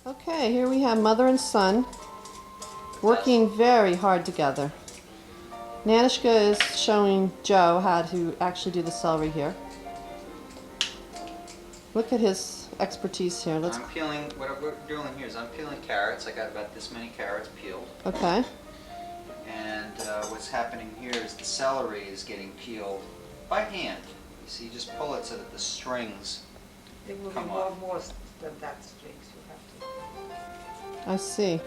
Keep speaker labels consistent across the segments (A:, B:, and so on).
A: Okay, here we have mother and son working very hard together. Nanishka is showing Joe how to actually do the celery here. Look at his expertise here.
B: I'm peeling, what we're doing here is I'm peeling carrots. I got about this many carrots peeled.
A: Okay.
B: And what's happening here is the celery is getting peeled by hand. You see, you just pull it so that the strings
C: There will be
B: come
C: more
B: off.
C: than that strings you have to.
A: I see.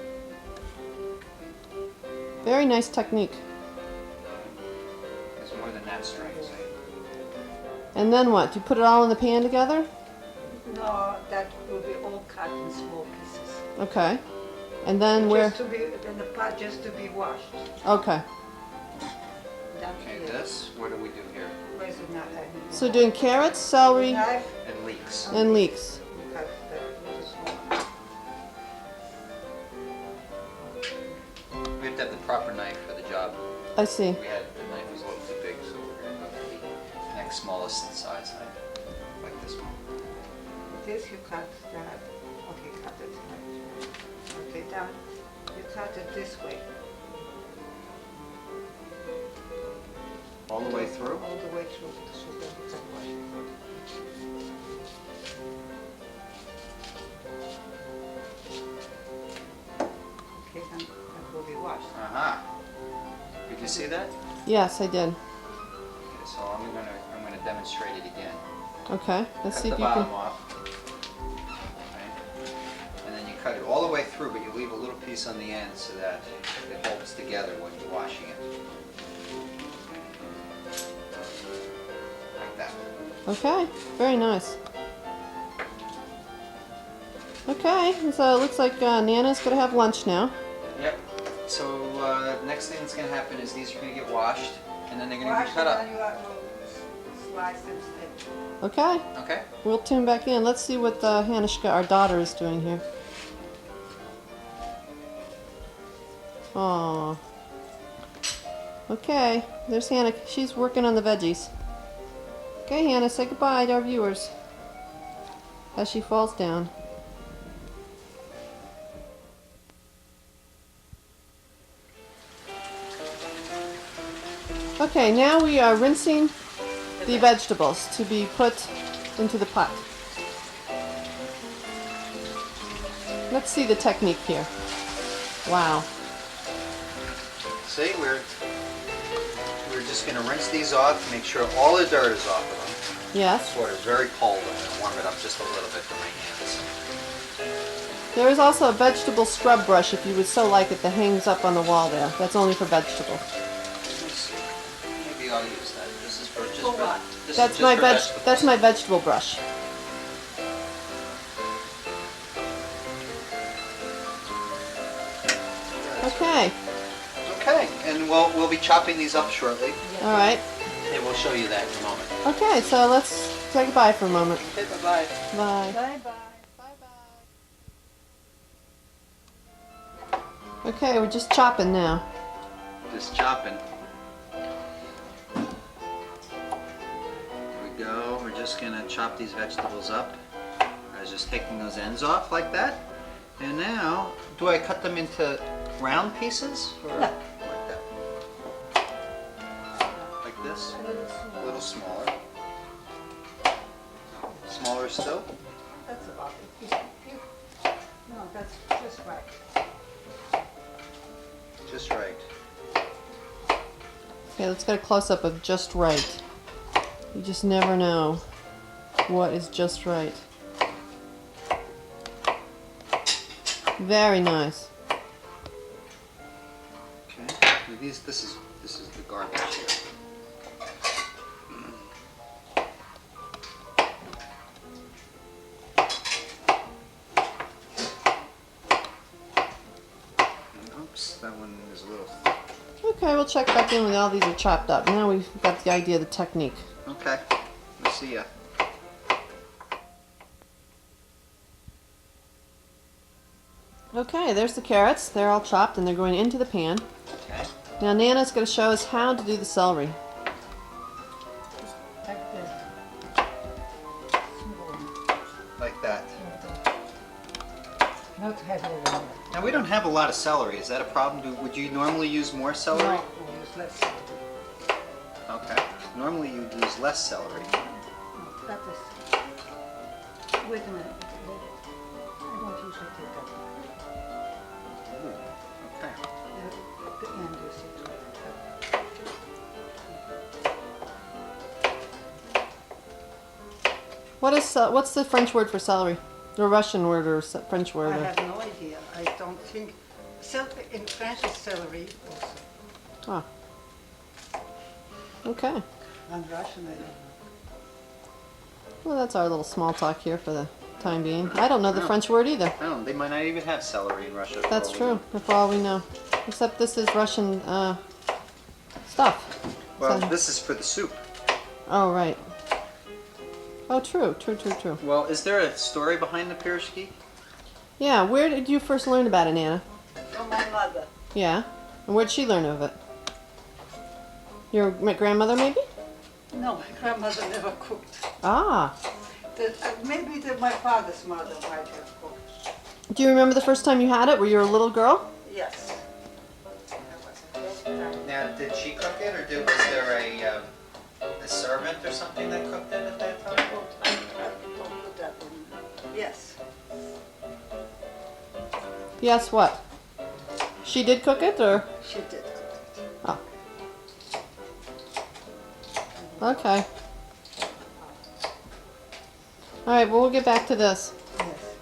A: Very nice technique.
B: There's more than that strings.
A: And then what? Do you put it all in the pan together?
C: No, that will be all cut in small pieces.
A: Okay. And then where?
C: Just to be in the pot, just to be washed.
A: Okay.
C: Down
B: Okay,
C: here.
B: this, what do we do here?
C: Where's the knife?
A: So doing carrots, celery,
C: Knife.
B: And leeks.
A: and leeks.
C: You cut that with a small.
B: We have to have the proper knife for the job.
A: I see.
B: We had, the knife was a little too big, so we're going to go for the next smallest size knife, like this one.
C: This you cut that. Okay, cut it. Okay, down. You cut it this way.
B: All the way through?
C: All the way through. So that you can wash it. Okay, then that will be washed.
B: Uh-huh. Did you see that?
A: Yes, I did.
B: Okay, so I'm gonna demonstrate it again.
A: Okay. Let's
B: Cut
A: see
B: the
A: if you
B: bottom
A: can.
B: off. Okay. And then you cut it all the way through, but you leave a little piece on the end so that it holds together when you're washing it. Like that.
A: Okay. Very nice. Okay. So it looks like Nana's gonna have lunch now.
B: Yep. So next thing that's going to happen is these are going to get washed, and then they're going to
C: Wash
B: be cut
C: and
B: up.
C: then you have to slice them straight.
A: Okay.
B: Okay?
A: We'll tune back in. Let's see what Hanishka, our daughter, is doing here. Aww. Okay, there's Hannah. She's working on the veggies. Okay, Hannah, say goodbye to our viewers as she falls down. Okay, now we are rinsing the vegetables to be put into the pot. Let's see the technique here. Wow.
B: See, we're just going to rinse these off to make sure all the dirt is off of them.
A: Yes.
B: This water is very cold. I'm going to warm it up just a little bit for my hands.
A: There is also a vegetable scrub brush, if you would so like it, that hangs up on the wall there. That's only for vegetables.
B: Let me see. Maybe I'll use that. This is for just
C: For what?
B: this is
A: That's
B: just
A: my
B: for
A: veg.
B: vegetables.
A: That's my vegetable brush. Okay.
B: Okay, and we'll be chopping these up shortly,
A: All right.
B: and we'll show you that in a moment.
A: Okay, so let's say goodbye for a moment.
B: Okay, bye-bye.
A: Bye.
C: Bye-bye.
A: Okay, we're just chopping now.
B: Just chopping. There we go. We're just gonna chop these vegetables up. I was just taking those ends off like that. And now, do I cut them into round pieces or like that? Like this? A little smaller. Smaller still?
C: That's about it. No, that's just right.
B: Just right.
A: Okay, let's get a close-up of just right. You just never know what is just right. Very nice.
B: Okay. This is the garbage here. Oops, that one is a little.
A: Okay, we'll check back in when all these are chopped up. Now we've got the idea of the technique.
B: Okay. We'll see ya.
A: Okay, there's the carrots. They're all chopped and they're going into the pan.
B: Okay.
A: Now Nana's going to show us how to do the celery.
C: Like this. Small.
B: Like that.
C: Not heavy one.
B: Now we don't have a lot of celery. Is that a problem? Would you normally use more celery?
C: No, we use less celery.
B: Okay. Normally you use less celery.
C: No, that is. Wait a minute. I don't usually take that much.
B: Ooh, okay.
C: The end you see to it.
A: What's the French word for celery? The Russian word or French word?
C: I
A: Or...
C: have no idea. I don't think. In French is celery also.
A: Ah. Okay.
C: And Russian, I don't know.
A: Well, that's our little small talk here for the time being. I don't know the
B: No.
A: French word either.
B: Oh, they might not even have celery in Russia. for
A: That's
B: all we
A: true,
B: know.
A: for all we know. Except this is Russian stuff.
B: Well,
A: So-
B: this is for the soup.
A: Oh, right. Oh, true.
B: Well, is there a story behind the piroshki?
A: Yeah, where did you first learn about it, Anna?
C: From my mother.
A: Yeah? And where'd she learn of it? Your grandmother, maybe?
C: No, my grandmother never cooked.
A: Ah.
C: Maybe my father's mother might have cooked.
A: Do you remember the first time you had it? Were you a little girl?
C: Yes. That was the first time.
B: Now, did she cook it, or was there a servant or something that cooked it at that time?
C: I don't put that in. Yes.
A: Yes, what? She did cook it, or?
C: She did cook it.
A: Oh. Okay. All right, well, we'll get back to this.
C: Yes.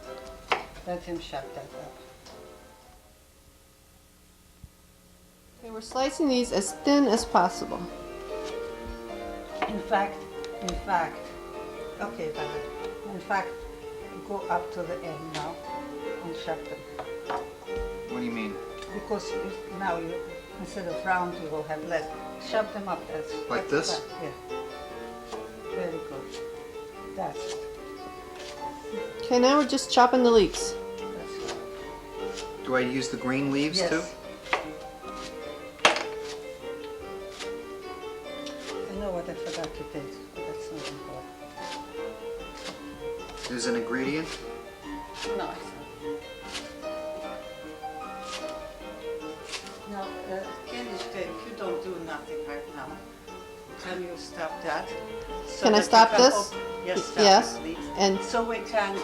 C: Let him shut that up.
A: Okay, we're slicing these as thin as possible.
C: In fact, okay, Valerie. In fact, go up to the end now and shut them.
B: What do you mean?
C: Because now you, instead of round, you will have less. Shove them up as
B: Like this?
C: that. Yeah. Very good. That's it.
A: Okay, now we're just chopping the leeks.
C: That's it.
B: Do I use the green leaves
C: Yes.
B: too?
C: I know what I forgot to take, but that's not important.
B: Is an ingredient?
C: No, it's not. Now, Kenishka, if you don't do nothing right now, can you stop that? So
A: Can I
C: that you
A: stop
C: can
A: this?
C: Yes, stop
A: Yes.
C: it, please.
A: And
C: So we can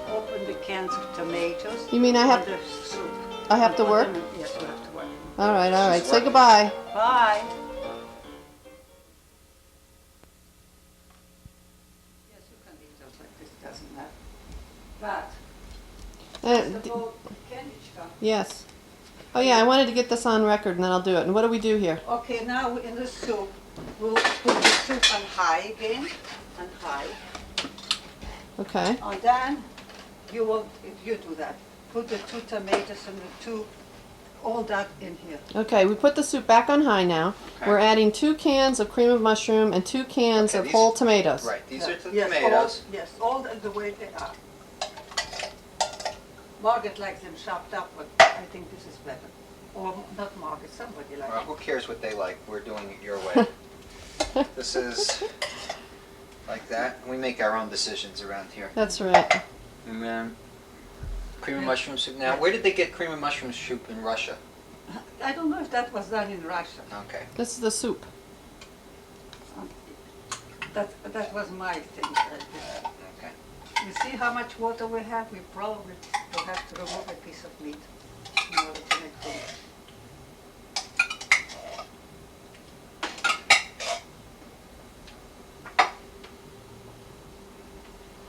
C: open the cans of tomatoes.
A: you mean I have?
C: and the soup.
A: I have
C: And
A: to
C: put
A: work?
C: them in- Yes, you have to work.
A: All right.
B: She's
A: Say
B: working.
A: goodbye.
C: Bye. Yes, you can leave those like this, doesn't matter. But, first of all, Kenishka.
A: Yes. Oh yeah, I wanted to get this on record, and then I'll do it. And what do we do here?
C: Okay, now in the soup, we'll put the soup on high again, on high.
A: Okay.
C: And then you will, if you do that, put the 2 tomatoes and all that in here.
A: Okay, we put the soup back on high now.
B: Okay.
A: We're adding 2 cans of cream of mushroom and 2 cans
B: Okay,
A: of
B: these-
A: whole tomatoes.
B: Right, these are the
C: Yes,
B: tomatoes.
C: Yes, all the way they are. Margaret likes them chopped up, but I think this is better. Or not Margaret, somebody likes
B: Well,
C: it.
B: who cares what they like? We're doing it your way. This is like that. We make our own decisions around here.
A: That's right.
B: And then cream of mushroom soup. Now, where did they get cream of mushroom soup in Russia?
C: I don't know if that was done in Russia.
B: Okay.
A: This is the soup.
C: That was my thing.
B: Okay.
C: You see how much water we have? We probably will have to remove a piece of meat in order to make food.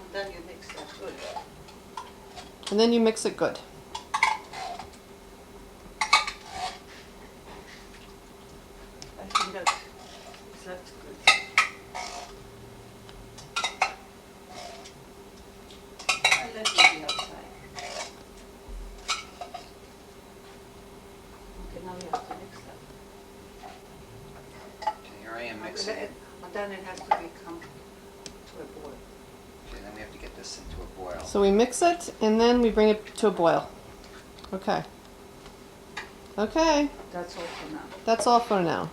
C: And then you mix that good.
A: And then you mix it good.
C: I think that's good. I let it be outside. Okay, now we have to mix that.
B: Here I am mixing it.
C: And then it has to become to a boil.
B: Okay, then we have to get this into a boil.
A: So we mix it, and then we bring it to a boil. Okay. Okay,
C: That's all for now.
A: that's all for now.